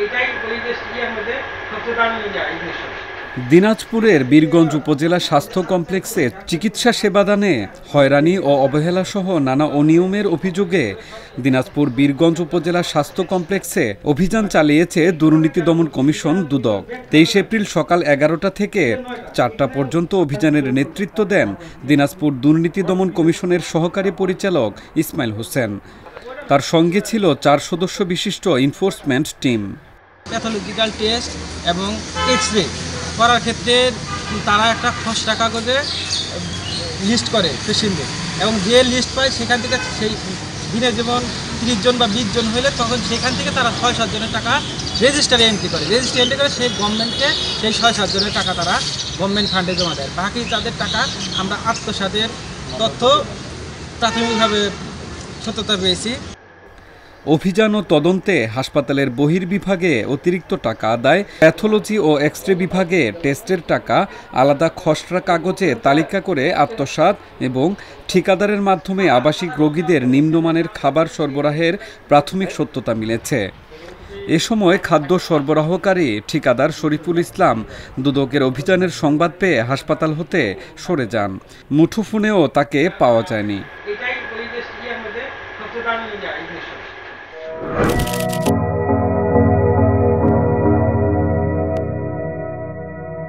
এটাই ওই দেশের মধ্যে সবচেয়ে দামি জিনিস। দিনাজপুরের বীরগঞ্জ উপজেলা স্বাস্থ্য কমপ্লেক্সে চিকিৎসা সেবাদানে হয়রানি ও অবহেলা সহ নানা অনিয়মের অভিযোগে দিনাজপুর বীরগঞ্জ উপজেলা স্বাস্থ্য কমপ্লেক্সে অভিযান চালিয়েছে দুর্নীতি দমন কমিশন দুদক। 23 এপ্রিল সকাল 11টা থেকে 4টা পর্যন্ত অভিযানের নেতৃত্ব দেন দিনাজপুর দুর্নীতি দমন কমিশনের সহকারী পরিচালক ইসমাইল হোসেন। তার সঙ্গে ছিল 4 সদস্য বিশিষ্ট এনফোর্সমেন্ট টিম। প্যাথোলজিক্যাল টেস্ট এবং এক্স-রে করার ক্ষেত্রে তারা একটা খসড়া কাগজে লিস্ট করে পেশেন্টদের, এবং যে লিস্ট পায় সেখান থেকে সেই দিনে যেমন 30 জন বা 20 জন হলে তখন সেখান থেকে তারা 6-7 জনের টাকা রেজিস্টারে এন্ট্রি করে, সেই গভর্নমেন্টকে সেই 6-7 জনের টাকা তারা গভর্নমেন্ট ফান্ডে জমা দেয়। বাকি তাদের টাকা আমরা আত্মসাতের তথ্য প্রাথমিকভাবে সত্যতা পেয়েছি। অভিযান ও তদন্তে হাসপাতালের বহির্বিভাগে অতিরিক্ত টাকা আদায়, প্যাথোলজি ও এক্স-রে বিভাগে টেস্টের টাকা আলাদা খসড়া কাগজে তালিকা করে আত্মসাৎ এবং ঠিকাদারের মাধ্যমে আবাসিক রোগীদের নিম্নমানের খাবার সরবরাহের প্রাথমিক সত্যতা মিলেছে। এ সময় খাদ্য সরবরাহকারী ঠিকাদার শরীফুল ইসলাম দুদকের অভিযানের সংবাদ পেয়ে হাসপাতাল হতে সরে যান। মুঠোফোনেও তাকে পাওয়া যায়নি। এটাই ওই দেশের মধ্যে সবচেয়ে দামি জিনিস।